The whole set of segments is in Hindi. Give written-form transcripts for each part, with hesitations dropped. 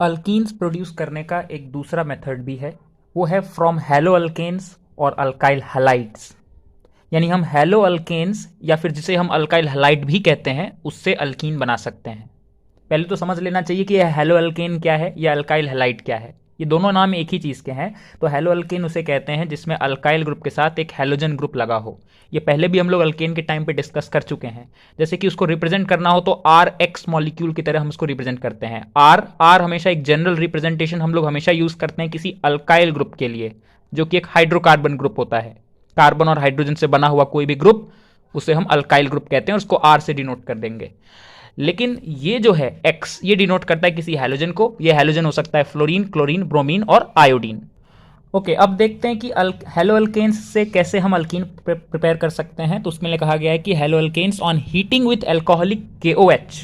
अल्कीन्स प्रोड्यूस करने का एक दूसरा मेथड भी है, वो है फ्रॉम हैलो अल्केन्स और अल्काइल हैलाइड्स। यानी हम हैलो अल्केन्स या फिर जिसे हम अल्काइल हैलाइड भी कहते हैं उससे अल्कीन बना सकते हैं। पहले तो समझ लेना चाहिए कि यह हैलो अल्केन क्या है या अल्काइल हैलाइड क्या है। ये दोनों नाम एक ही चीज़ के हैं। तो हैलो अल्केन उसे कहते हैं जिसमें अल्काइल ग्रुप के साथ एक हैलोजन ग्रुप लगा हो। ये पहले भी हम लोग अल्केन के टाइम पे डिस्कस कर चुके हैं। जैसे कि उसको रिप्रेजेंट करना हो तो आर एक्स मॉलिक्यूल की तरह हम उसको रिप्रेजेंट करते हैं। आर हमेशा एक जनरल रिप्रेजेंटेशन हम लोग हमेशा यूज करते हैं किसी अल्काइल ग्रुप के लिए, जो कि एक हाइड्रोकार्बन ग्रुप होता है। कार्बन और हाइड्रोजन से बना हुआ कोई भी ग्रुप उसे हम अल्काइल ग्रुप कहते हैं और उसको आर से डिनोट कर देंगे। लेकिन ये जो है एक्स, ये डिनोट करता है किसी हैलोजन को। ये हैलोजन हो सकता है फ्लोरीन, क्लोरीन, ब्रोमीन और आयोडीन। ओके, अब देखते हैं कि हैलो अल्केन्स से कैसे हम अल्कीन प्रिपेयर कर सकते हैं। तो उसमें कहा गया है कि haloalkanes on heating with alcoholic KOH।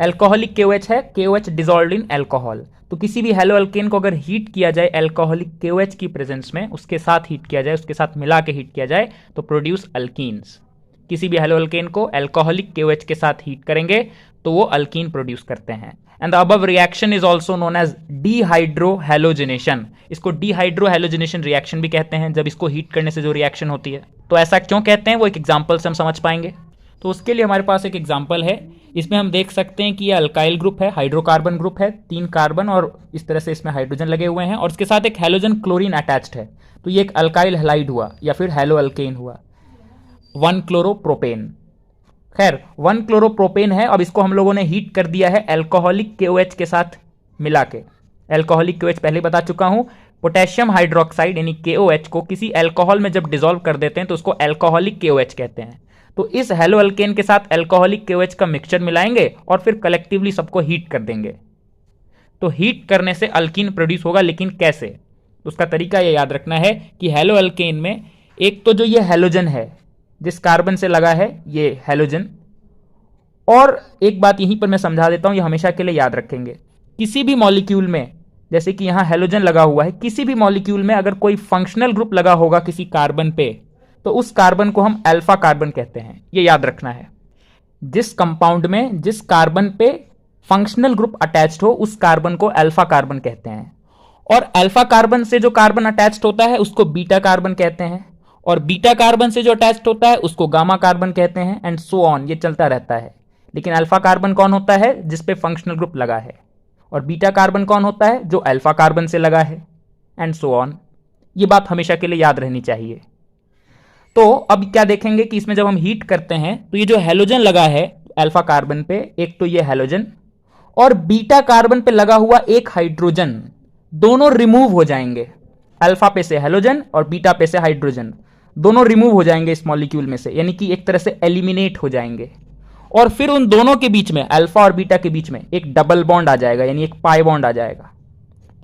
Alcoholic KOH है, KOH डिजॉल्व्ड इन एल्कोहल। तो किसी भी हैलो अल्केन को अगर हीट किया जाए एल्कोहलिक KOH की प्रेजेंस में, उसके साथ हीट किया जाए, उसके साथ मिला के हीट किया जाए तो प्रोड्यूस अल्कीन्स। किसी भी हैलो अल्केन को एल्कोहलिक KOH के साथ हीट करेंगे तो वो अल्कीन प्रोड्यूस करते हैं। And the above reaction is also known as dehydrohalogenation. इसको डिहाइड्रोहैलोजिनेशन रिएक्शन भी कहते हैं, जब इसको हीट करने से जो रिएक्शन होती है। तो ऐसा क्यों कहते हैं वो एक एग्जाम्पल से हम समझ पाएंगे। तो उसके लिए हमारे पास एक एग्जाम्पल है। इसमें हम देख सकते हैं कि ये अल्काइल ग्रुप है, हाइड्रोकार्बन ग्रुप है, 3 कार्बन और इस तरह से इसमें हाइड्रोजन लगे हुए हैं और इसके साथ एक हैलोजन क्लोरीन अटैच्ड है। तो ये एक अल्काइल हैलाइड हुआ या फिर हैलो अल्केन हुआ। 1 क्लोरोप्रोपेन। खैर 1 क्लोरोप्रोपेन है। अब इसको हम लोगों ने हीट कर दिया है एल्कोहलिक KOH के साथ मिला के। एल्कोहलिक KOH पहले बता चुका हूं। पोटेशियम हाइड्रोक्साइड यानी KOH को किसी एल्कोहल में जब डिसॉल्व कर देते हैं तो उसको एल्कोहलिक KOH कहते हैं। तो इस हैलो अल्केन के साथ एल्कोहलिक KOH का मिक्सचर मिलाएंगे और फिर कलेक्टिवली सबको हीट कर देंगे। तो हीट करने से अल्कीन प्रोड्यूस होगा, लेकिन कैसे? तो उसका तरीका यह याद रखना है कि हैलो अल्केन में एक तो जो ये हैलोजन है जिस कार्बन से लगा है ये हैलोजन, और एक बात यहीं पर मैं समझा देता हूं, ये हमेशा के लिए याद रखेंगे। किसी भी मॉलिक्यूल में, जैसे कि यहां हैलोजन लगा हुआ है, किसी भी मॉलिक्यूल में अगर कोई फंक्शनल ग्रुप लगा होगा किसी कार्बन पे तो उस कार्बन को हम अल्फा कार्बन कहते हैं। ये याद रखना है। जिस कंपाउंड में जिस कार्बन पे फंक्शनल ग्रुप अटैच्ड हो उस कार्बन को अल्फा कार्बन कहते हैं। और अल्फा कार्बन से जो कार्बन अटैच्ड होता है उसको बीटा कार्बन कहते हैं, और बीटा कार्बन से जो अटैच्ड होता है उसको गामा कार्बन कहते हैं, एंड सो ऑन। ये चलता रहता है। लेकिन अल्फा कार्बन कौन होता है? जिस पे फंक्शनल ग्रुप लगा है। और बीटा कार्बन कौन होता है? जो अल्फा कार्बन से लगा है, एंड सो ऑन। ये बात हमेशा के लिए याद रहनी चाहिए। तो अब क्या देखेंगे कि इसमें जब हम हीट करते हैं तो ये जो हैलोजन लगा है अल्फा कार्बन पे, एक तो ये हैलोजन और बीटा कार्बन पे लगा हुआ एक हाइड्रोजन, दोनों रिमूव हो जाएंगे। अल्फा पे से हैलोजन और बीटा पे से हाइड्रोजन दोनों रिमूव हो जाएंगे इस मॉलिक्यूल में से, यानी कि एक तरह से एलिमिनेट हो जाएंगे। और फिर उन दोनों के बीच में, अल्फा और बीटा के बीच में, एक डबल बॉन्ड आ जाएगा, यानी एक पाई बॉन्ड आ जाएगा।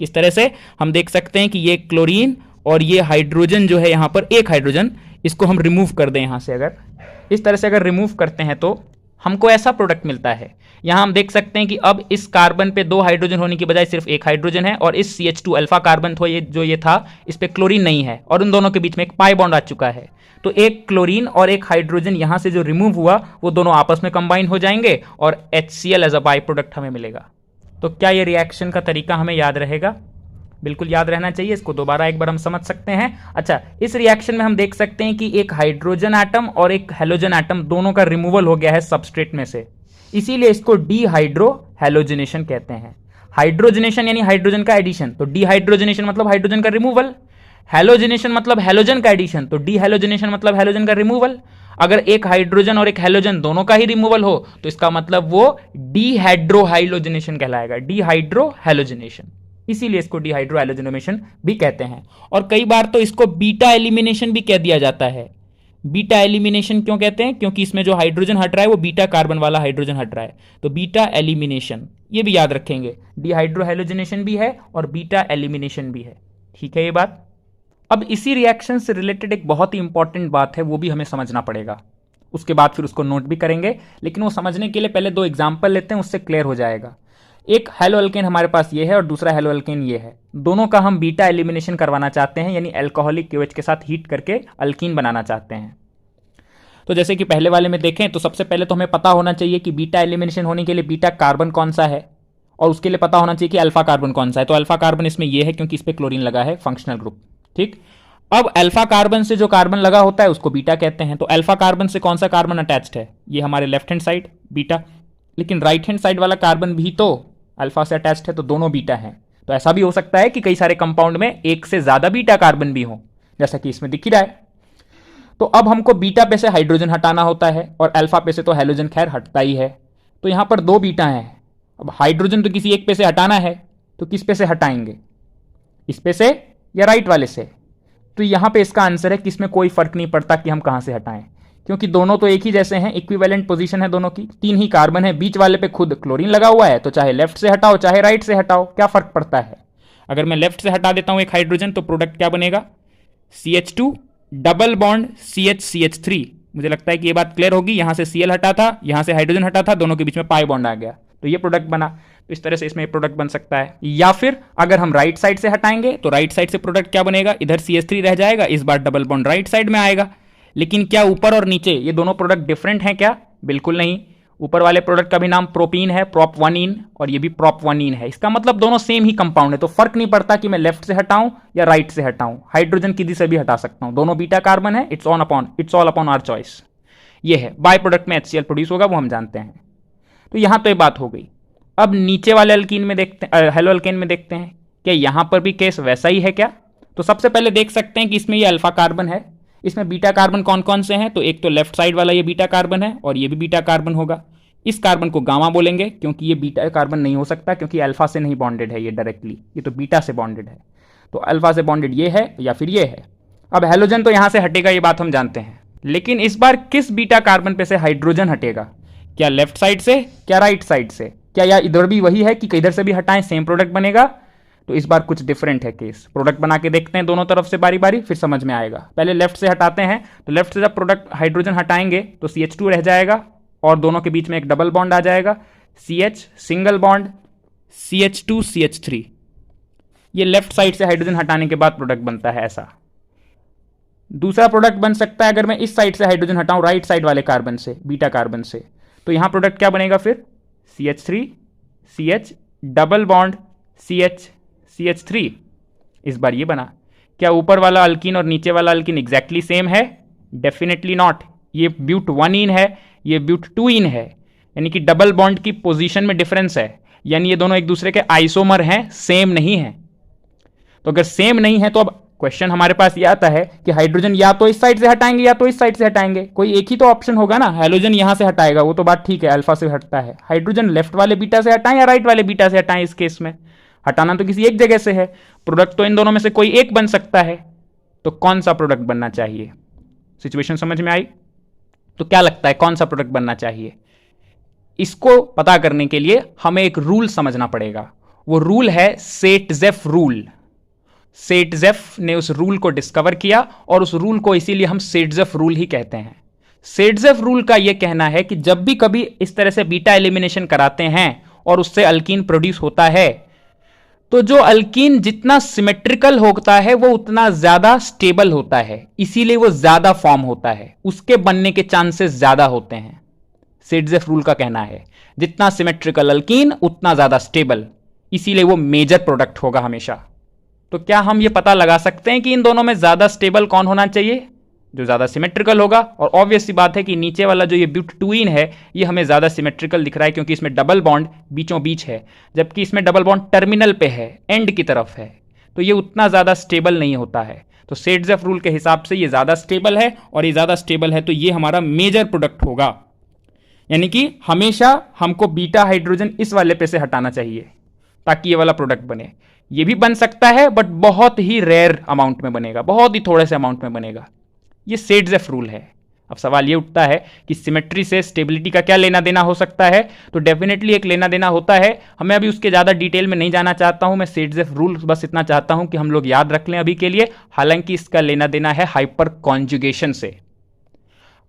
किस तरह से? हम देख सकते हैं कि ये क्लोरीन और ये हाइड्रोजन जो है यहां पर एक हाइड्रोजन, इसको हम रिमूव कर दें यहां से। अगर इस तरह से अगर रिमूव करते हैं तो हमको ऐसा प्रोडक्ट मिलता है। यहां हम देख सकते हैं कि अब इस कार्बन पे 2 हाइड्रोजन होने की बजाय सिर्फ एक हाइड्रोजन है, और इस CH2 अल्फा कार्बन तो ये था, इस पे क्लोरीन नहीं है, और उन दोनों के बीच में एक पाई बॉन्ड आ चुका है। तो एक क्लोरीन और एक हाइड्रोजन यहां से जो रिमूव हुआ वो दोनों आपस में कंबाइन हो जाएंगे और HCl as a by product हमें मिलेगा। तो क्या ये रिएक्शन का तरीका हमें याद रहेगा? बिल्कुल याद रहना चाहिए। इसको दोबारा एक बार हम समझ सकते हैं। अच्छा, इस रिएक्शन में हम देख सकते हैं कि एक हाइड्रोजन एटम और एक हैलोजन एटम दोनों का रिमूवल हो गया है सबस्ट्रेट में से, इसीलिए इसको डिहाइड्रोहैलोजिनेशन कहते हैं। हाइड्रोजनेशन यानी हाइड्रोजन का एडिशन, तो डिहाइड्रोजनेशन मतलब हाइड्रोजन का रिमूवल। हैलोजिनेशन मतलब हैलोजन का एडिशन, तो डिहैलोजिनेशन मतलब हैलोजन का रिमूवल। अगर एक हाइड्रोजन और एक हैलोजन दोनों का ही रिमूवल हो तो इसका मतलब वो डिहाइड्रोहाइलोजिनेशन कहलाएगा, डिहाइड्रोहैलोजिनेशन। इसीलिए इसको डिहाइड्रोहैलोजिनेशन भी कहते हैं। और कई बार तो इसको बीटा एलिमिनेशन भी कह दिया जाता है। बीटा एलिमिनेशन क्यों कहते हैं? क्योंकि इसमें जो हाइड्रोजन हट रहा है वो बीटा कार्बन वाला हाइड्रोजन हट रहा है, तो बीटा एलिमिनेशन। ये भी याद रखेंगे, डिहाइड्रोहैलोजिनेशन भी है और बीटा एलिमिनेशन भी है। ठीक है ये बात। अब इसी रिएक्शन से रिलेटेड एक बहुत ही इंपॉर्टेंट बात है, वो भी हमें समझना पड़ेगा। उसके बाद फिर उसको नोट भी करेंगे, लेकिन वो समझने के लिए पहले 2 एग्जाम्पल लेते हैं, उससे क्लियर हो जाएगा। एक हैलो अल्केन हमारे पास ये है और दूसरा हैलो अल्केन ये है। दोनों का हम बीटा एलिमिनेशन करवाना चाहते हैं, यानी अल्कोहलिक KOH के साथ हीट करके अल्कीन बनाना चाहते हैं। तो जैसे कि पहले वाले में देखें तो सबसे पहले तो हमें पता होना चाहिए कि बीटा एलिमिनेशन होने के लिए बीटा कार्बन कौन सा है और उसके लिए पता होना चाहिए कि अल्फा कार्बन कौन सा है। तो अल्फा कार्बन इसमें ये है क्योंकि इस पे क्लोरीन लगा है, फंक्शनल ग्रुप। ठीक, अब अल्फा कार्बन से जो कार्बन लगा होता है उसको बीटा कहते हैं। तो अल्फा कार्बन से कौन सा कार्बन अटैच्ड है? ये हमारे लेफ्ट हैंड साइड बीटा, लेकिन राइट हैंड साइड वाला कार्बन भी तो अल्फा से अटैच्ड है, तो दोनों बीटा है। तो ऐसा भी हो सकता है कि कई सारे कंपाउंड में एक से ज्यादा बीटा कार्बन भी हो, जैसा कि इसमें दिख ही रहा है। तो अब हमको बीटा पे से हाइड्रोजन हटाना होता है और अल्फा पे से तो हाइड्रोजन खैर हटता ही है। तो यहां पर दो बीटा हैं, अब हाइड्रोजन तो किसी एक पे से हटाना है, तो किस पे से हटाएंगे? इस पे से या राइट वाले से? तो यहां पे इसका आंसर है कि इसमें कोई फर्क नहीं पड़ता कि हम कहां से हटाएं, क्योंकि दोनों तो एक ही जैसे हैं, इक्विवेलेंट पोजीशन है दोनों की, तीन ही कार्बन है, बीच वाले पे खुद क्लोरीन लगा हुआ है, तो चाहे लेफ्ट से हटाओ चाहे राइट से हटाओ क्या फर्क पड़ता है। अगर मैं लेफ्ट से हटा देता हूं एक हाइड्रोजन तो प्रोडक्ट क्या बनेगा? CH2 double bond CH3। मुझे लगता है कि ये बात क्लियर होगी। यहां से Cl हटा था, यहां से हाइड्रोजन हटा था, दोनों के बीच में पाई बॉन्ड आ गया, तो ये प्रोडक्ट बना। तो इस तरह से इसमें प्रोडक्ट बन सकता है। या फिर अगर हम राइट साइड से हटाएंगे तो राइट साइड से प्रोडक्ट क्या बनेगा? इधर CH3 रह जाएगा, इस बार डबल बॉन्ड राइट साइड में आएगा। लेकिन क्या ऊपर और नीचे ये दोनों प्रोडक्ट डिफरेंट हैं क्या? बिल्कुल नहीं। ऊपर वाले प्रोडक्ट का भी नाम प्रोपीन है, प्रोप1इन, और ये भी प्रोप1इन है। इसका मतलब दोनों सेम ही कंपाउंड है, तो फर्क नहीं पड़ता कि मैं लेफ्ट से हटाऊं या राइट से हटाऊं। हाइड्रोजन किसी से भी हटा सकता हूं, दोनों बीटा कार्बन है। It's all upon our choice. ये है बाय प्रोडक्ट में HCl प्रोड्यूस होगा, वो हम जानते हैं। तो यहां तो ये बात हो गई। अब नीचे वाले अल्कीन में देखते हैं, हेलो अल्केन में देखते हैं, क्या यहां पर भी केस वैसा ही है क्या? तो सबसे पहले देख सकते हैं कि इसमें ये अल्फा कार्बन है, इसमें बीटा कार्बन कौन कौन से हैं? तो एक तो लेफ्ट साइड वाला ये बीटा कार्बन है और ये भी बीटा कार्बन होगा। इस कार्बन को गामा बोलेंगे क्योंकि ये बीटा कार्बन नहीं हो सकता, क्योंकि अल्फा से नहीं बॉन्डेड है ये डायरेक्टली, ये तो बीटा से बॉन्डेड है। तो अल्फा से बॉन्डेड ये है या फिर ये है। अब हेलोजन तो यहां से हटेगा, ये बात हम जानते हैं, लेकिन इस बार किस बीटा कार्बन पे से हाइड्रोजन हटेगा? क्या लेफ्ट साइड से, क्या राइट साइड से? क्या या इधर भी वही है कि किधर से भी हटाएं सेम प्रोडक्ट बनेगा? तो इस बार कुछ डिफरेंट है केस। प्रोडक्ट बना के देखते हैं दोनों तरफ से बारी बारी, फिर समझ में आएगा। पहले लेफ्ट से हटाते हैं, तो लेफ्ट से जब प्रोडक्ट हाइड्रोजन हटाएंगे तो CH2 रह जाएगा और दोनों के बीच में एक डबल बॉन्ड आ जाएगा, CH single bond CH2 CH3। ये लेफ्ट साइड से हाइड्रोजन हटाने के बाद प्रोडक्ट बनता है ऐसा। दूसरा प्रोडक्ट बन सकता है अगर मैं इस साइड से हाइड्रोजन हटाऊं, राइट साइड वाले कार्बन से, बीटा कार्बन से, तो यहां प्रोडक्ट क्या बनेगा फिर? CH3 CH double bond CH CH3। इस बार ये बना। क्या ऊपर वाला अल्कीन और नीचे वाला अल्कीन एग्जैक्टली सेम है? Definitely not. ये ब्यूट1इन है, ये ब्यूट2इन है, यानी कि डबल बॉन्ड की पोजीशन में डिफरेंस है, यानी ये दोनों एक दूसरे के आइसोमर हैं, सेम नहीं है। तो अगर सेम नहीं है तो अब क्वेश्चन हमारे पास ये आता है कि हाइड्रोजन या तो इस साइड से हटाएंगे या तो इस साइड से हटाएंगे, कोई एक ही तो ऑप्शन होगा ना। हाइड्रोजन यहां से हटाएगा, वो तो बात ठीक है, अल्फा से हटता है। हाइड्रोजन लेफ्ट वाले बीटा से हटाएं या राइट वाले बीटा से हटाएं? इस केस में हटाना तो किसी एक जगह से है, प्रोडक्ट तो इन दोनों में से कोई एक बन सकता है, तो कौन सा प्रोडक्ट बनना चाहिए? सिचुएशन समझ में आई? तो क्या लगता है कौन सा प्रोडक्ट बनना चाहिए? इसको पता करने के लिए हमें एक रूल समझना पड़ेगा। वो रूल है सेटजेफ रूल। सेटजेफ ने उस रूल को डिस्कवर किया और उस रूल को इसीलिए हम सेटजेफ रूल ही कहते हैं। सेटजेफ रूल का यह कहना है कि जब भी कभी इस तरह से बीटा एलिमिनेशन कराते हैं और उससे अल्कीन प्रोड्यूस होता है, तो जो अल्कीन जितना सिमेट्रिकल होता है वो उतना ज्यादा स्टेबल होता है, इसीलिए वो ज्यादा फॉर्म होता है, उसके बनने के चांसेस ज्यादा होते हैं। सेटजेफ रूल का कहना है जितना सिमेट्रिकल अल्कीन उतना ज्यादा स्टेबल, इसीलिए वो मेजर प्रोडक्ट होगा हमेशा। तो क्या हम ये पता लगा सकते हैं कि इन दोनों में ज्यादा स्टेबल कौन होना चाहिए? जो ज्यादा सिमेट्रिकल होगा। और ऑब्वियस सी बात है कि नीचे वाला जो ये ब्यूट2इन है ये हमें ज्यादा सिमेट्रिकल दिख रहा है, क्योंकि इसमें डबल बॉन्ड बीचों बीच है, जबकि इसमें डबल बॉन्ड टर्मिनल पे है, एंड की तरफ है, तो ये उतना ज्यादा स्टेबल नहीं होता है। तो सेटजेफ रूल के हिसाब से ये ज्यादा स्टेबल है, और ये ज्यादा स्टेबल है तो ये हमारा मेजर प्रोडक्ट होगा। यानी कि हमेशा हमको बीटा हाइड्रोजन इस वाले पे से हटाना चाहिए ताकि ये वाला प्रोडक्ट बने। ये भी बन सकता है बट बहुत ही रेयर अमाउंट में बनेगा, बहुत ही थोड़े से अमाउंट में बनेगा। ये सेटजेफ रूल है। अब सवाल ये उठता है कि सिमेट्री से स्टेबिलिटी का क्या लेना देना हो सकता है? तो डेफिनेटली एक लेना देना होता है। हमें अभी उसके ज़्यादा डिटेल में नहीं जाना चाहता हूं, मैं सेटजेफ रूल बस इतना चाहता हूं कि हम लोग याद रख लें अभी के लिए। हालांकि इसका लेना देना है हाइपर कॉन्जुगेशन से।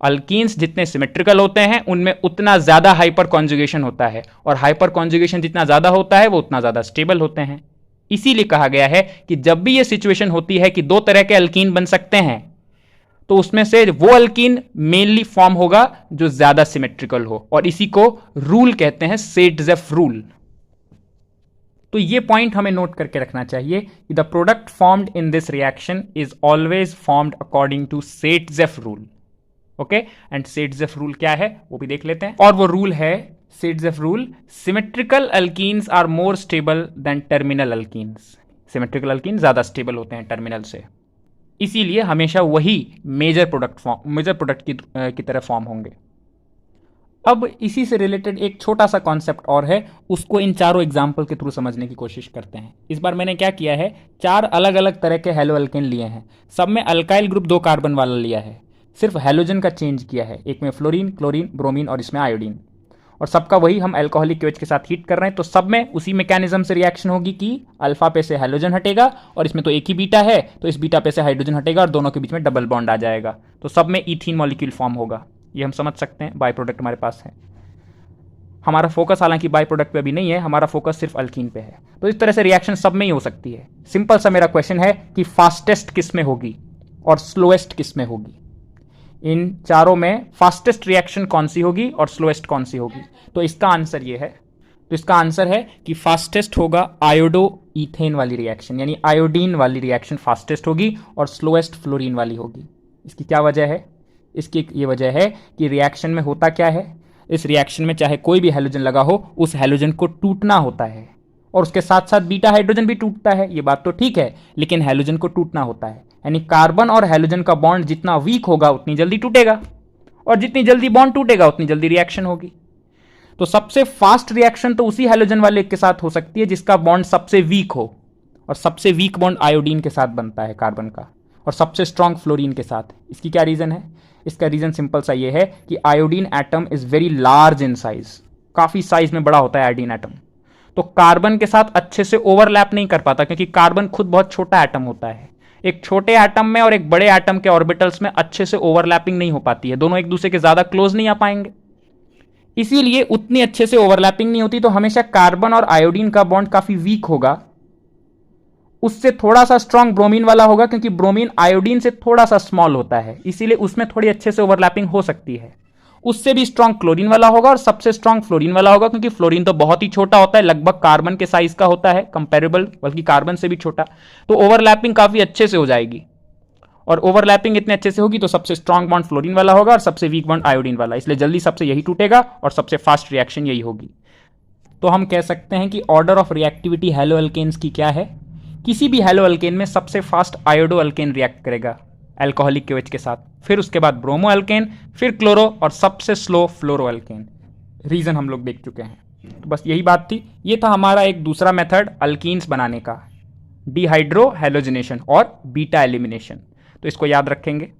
अल्कीन्स जितने सिमेट्रिकल होते हैं उनमें उतना ज़्यादा हाइपर कॉन्जुगेशन होता है, और हाइपर कॉन्जुगेशन जितना ज़्यादा होता है वो उतना ज़्यादा स्टेबल होते हैं। इसीलिए कहा गया है कि जब भी ये सिचुएशन होती है कि दो तरह के अल्कीन बन सकते हैं, तो उसमें से वो अल्कीन मेनली फॉर्म होगा जो ज्यादा सिमेट्रिकल हो, और इसी को रूल कहते हैं, सेटजेफ रूल। तो ये पॉइंट हमें नोट करके रखना चाहिए कि the product formed in this reaction is always formed according to Saytzeff rule. Okay, and Saytzeff rule क्या है वो भी देख लेते हैं, और वो रूल है Saytzeff rule, symmetrical alkenes are more stable than terminal alkenes. Symmetrical alkene ज्यादा स्टेबल होते हैं टर्मिनल से, इसीलिए हमेशा वही मेजर प्रोडक्ट की तरह फॉर्म होंगे। अब इसी से रिलेटेड एक छोटा सा कॉन्सेप्ट और है, उसको इन चारों एग्जाम्पल के थ्रू समझने की कोशिश करते हैं। इस बार मैंने क्या किया है, 4 अलग अलग तरह के हेलो अल्केन लिए हैं, सब में अल्काइल ग्रुप 2 कार्बन वाला लिया है, सिर्फ हेलोजन का चेंज किया है, एक में फ्लोरीन, क्लोरीन, ब्रोमीन और इसमें आयोडीन, और सबका वही हम अल्कोहलिक केओएच के साथ हीट कर रहे हैं। तो सब में उसी मैकेनिज्म से रिएक्शन होगी कि अल्फा पे से हाइड्रोजन हटेगा, और इसमें तो एक ही बीटा है तो इस बीटा पे से हाइड्रोजन हटेगा और दोनों के बीच में डबल बॉन्ड आ जाएगा, तो सब में इथीन मॉलिक्यूल फॉर्म होगा। ये हम समझ सकते हैं, बाय प्रोडक्ट हमारे पास है। हमारा फोकस हालांकि बाय प्रोडक्ट पे अभी नहीं है, हमारा फोकस सिर्फ अल्कीन पे है। तो इस तरह से रिएक्शन सब में ही हो सकती है। सिंपल सा मेरा क्वेश्चन है कि फास्टेस्ट किस में होगी और स्लोएस्ट किस में होगी। इन चारों में फास्टेस्ट रिएक्शन कौन सी होगी और स्लोएस्ट कौन सी होगी? तो इसका आंसर ये है, तो इसका आंसर है कि फास्टेस्ट होगा आयोडो ईथेन वाली रिएक्शन, यानी आयोडीन वाली रिएक्शन फास्टेस्ट होगी, और स्लोएस्ट फ्लोरीन वाली होगी। इसकी क्या वजह है? इसकी ये वजह है कि रिएक्शन में होता क्या है, इस रिएक्शन में चाहे कोई भी हैलोजन लगा हो, उस हैलोजन को टूटना होता है, और उसके साथ साथ बीटा हाइड्रोजन भी टूटता है, ये बात तो ठीक है, लेकिन हैलोजन को टूटना होता है। यानी कार्बन और हैलोजन का बॉन्ड जितना वीक होगा उतनी जल्दी टूटेगा, और जितनी जल्दी बॉन्ड टूटेगा उतनी जल्दी रिएक्शन होगी। तो सबसे फास्ट रिएक्शन तो उसी हैलोजन वाले के साथ हो सकती है जिसका बॉन्ड सबसे वीक हो, और सबसे वीक बॉन्ड आयोडीन के साथ बनता है कार्बन का, और सबसे स्ट्रॉन्ग फ्लोरीन के साथ। इसकी क्या रीजन है? इसका रीजन सिंपल सा ये है कि iodine atom is very large in size, काफी साइज में बड़ा होता है आयोडीन एटम, तो कार्बन के साथ अच्छे से ओवरलैप नहीं कर पाता, क्योंकि कार्बन खुद बहुत छोटा एटम होता है। एक छोटे एटम में और एक बड़े एटम के ऑर्बिटल्स में अच्छे से ओवरलैपिंग नहीं हो पाती है, दोनों एक दूसरे के ज्यादा क्लोज नहीं आ पाएंगे, इसीलिए उतनी अच्छे से ओवरलैपिंग नहीं होती। तो हमेशा कार्बन और आयोडीन का बॉन्ड काफी वीक होगा, उससे थोड़ा सा स्ट्रॉन्ग ब्रोमीन वाला होगा, क्योंकि ब्रोमीन आयोडीन से थोड़ा सा स्मॉल होता है, इसीलिए उसमें थोड़ी अच्छे से ओवरलैपिंग हो सकती है। उससे भी स्ट्रॉन्ग क्लोरीन वाला होगा, और सबसे स्ट्रॉन्ग फ्लोरीन वाला होगा, क्योंकि फ्लोरीन तो बहुत ही छोटा होता है, लगभग कार्बन के साइज का होता है, कंपेरेबल, बल्कि कार्बन से भी छोटा। तो ओवरलैपिंग काफी अच्छे से हो जाएगी, और ओवरलैपिंग इतने अच्छे से होगी तो सबसे स्ट्रॉन्ग बॉन्ड फ्लोरीन वाला होगा और सबसे वीक बॉन्ड आयोडीन वाला, इसलिए जल्दी सबसे यही टूटेगा और सबसे फास्ट रिएक्शन यही होगी। तो हम कह सकते हैं कि order of reactivity haloalkanes की क्या है? किसी भी हैलो अल्केन में सबसे फास्ट आयोडो अल्केन रिएक्ट करेगा अल्कोहलिक केओएच के साथ, फिर उसके बाद ब्रोमो अल्केन, फिर क्लोरो, और सबसे स्लो फ्लोरो अल्केन। रीजन हम लोग देख चुके हैं। तो बस यही बात थी। ये था हमारा एक दूसरा मेथड अल्कीन्स बनाने का, डिहाइड्रो हैलोजिनेशन और बीटा एलिमिनेशन। तो इसको याद रखेंगे।